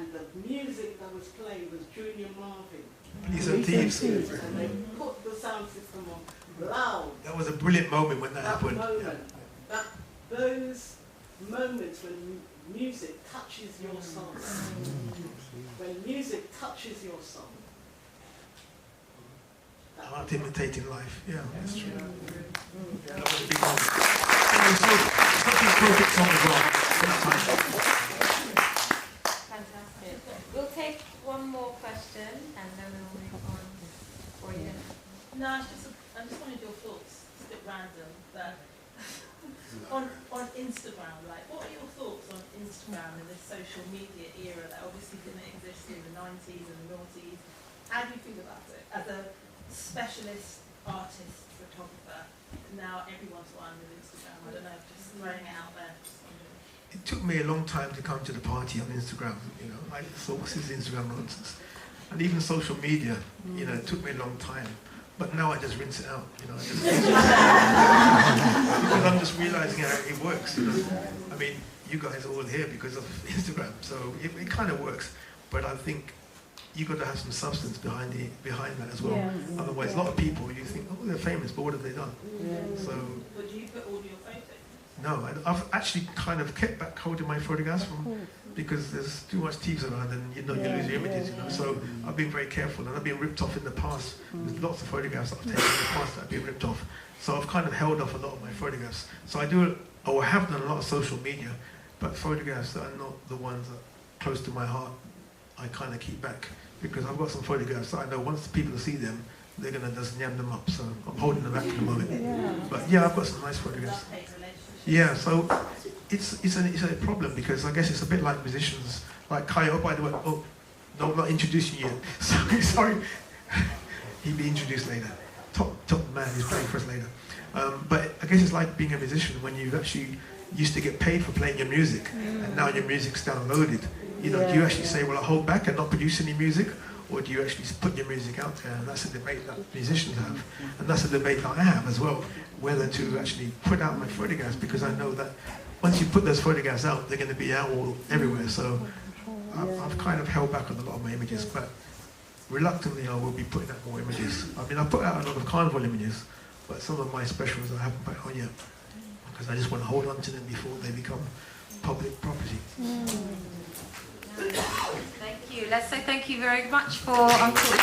and the music that was playing was Junior Marvin. Police and Thieves. And they put the sound system on loud. That was a brilliant moment when that happened. Those moments when music touches your soul. When music touches your soul. Art imitating life. Yeah, that's true. Yeah, that was a big moment. Something perfect song as well. Fantastic. We'll take one more question and then we'll move on. For you. No, I just wanted your thoughts. It's a bit random, but on Instagram, like, what are your thoughts on Instagram and this social media era that obviously didn't exist in the 90s and the noughties? How do you feel about it as a specialist artist photographer? Now everyone's one with Instagram. I don't know, just throwing it out there. It took me a long time to come to the party on Instagram. You know, I thought, what's this Instagram nonsense? And even social media, you know, it took me a long time. But now I just rinse it out, you know. Because I'm just realizing how it works, you know. I mean, you guys are all here because of Instagram, so it kind of works. But I think you've got to have some substance behind that as well. Yeah. Otherwise, a lot of people, you think, oh, they're famous, but what have they done? Yeah. So. But do you put all your photos? No, I've actually kind of kept back holding my photographs because there's too much thieves around and you lose your images, you know. So I've been very careful and I've been ripped off in the past. There's lots of photographs that I've taken in the past that have been ripped off. So I've kind of held off a lot of my photographs. So I have done a lot of social media, but photographs that are not the ones that are close to my heart, I kind of keep back because I've got some photographs that I know once people see them, they're going to just yam them up. So I'm holding them back for the moment. But yeah, I've got some nice photographs. Yeah, so it's a problem because I guess it's a bit like musicians, like Kayo, by the way. Oh, no, I'm not introducing you yet. Sorry. He'll be introduced later. Top man who's playing for us later. But I guess it's like being a musician when you actually used to get paid for playing your music, and now your music's downloaded. You know, do you actually say, well, I hold back and not produce any music? Or do you actually put your music out there? And that's a debate that musicians have. And that's a debate that I have as well, whether to actually put out my photographs, because I know that once you put those photographs out, they're going to be out everywhere. So I've kind of held back on a lot of my images, but reluctantly I will be putting out more images. I mean, I put out a lot of carnival images, but some of my specials I haven't put out yet, because I just want to hold on to them before they become public property. Thank you. Let's say thank you very much for Uncle.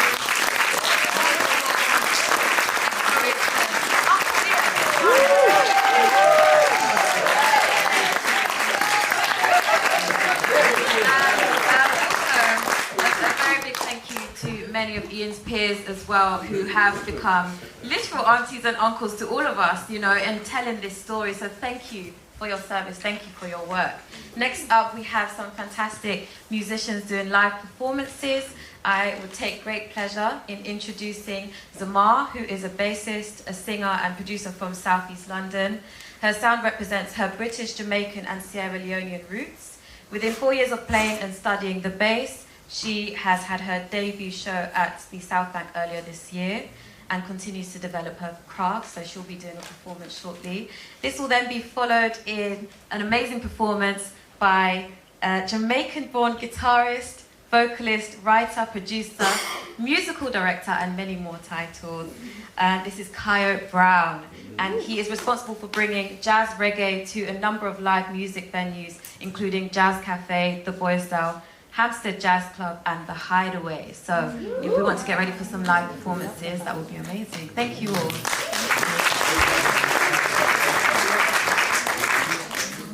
Many of Ian's peers as well, who have become literal aunties and uncles to all of us, you know, in telling this story. So thank you for your service, thank you for your work. Next up, we have some fantastic musicians doing live performances. I would take great pleasure in introducing Zwa, who is a bassist, a singer and producer from Southeast London. Her sound represents her British, Jamaican and Sierra Leonean roots. Within 4 years of playing and studying the bass, she has had her debut show at the South Bank earlier this year and continues to develop her craft, so she'll be doing a performance shortly. This will then be followed in an amazing performance by a Jamaican-born guitarist, vocalist, writer, producer, musical director, and many more titles. This is Kayo Brown, and he is responsible for bringing jazz reggae to a number of live music venues, including Jazz Cafe, The Boysdale, Hampstead Jazz Club and The Hideaway. So if we want to get ready for some live performances, that would be amazing. Thank you all.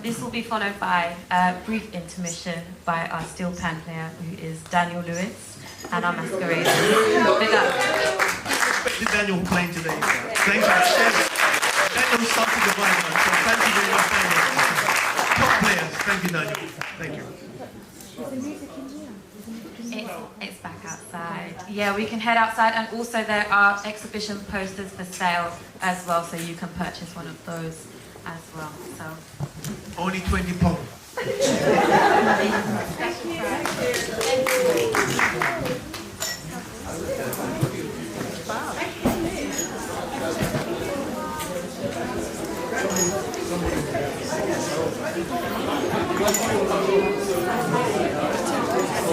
This will be followed by a brief intermission by our steel pan player, who is Daniel Lewis, and our masquerade. Big up. Respected Daniel playing today. Thank you. Daniel started the vibe, so thank you very much, Daniel. Top players. Thank you, Daniel. Thank you. It's back outside. Yeah, we can head outside, and also there are exhibition posters for sale as well, so you can purchase one of those as well. So only £20. Thank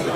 you.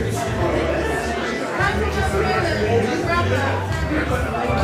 Can I just hear the brother?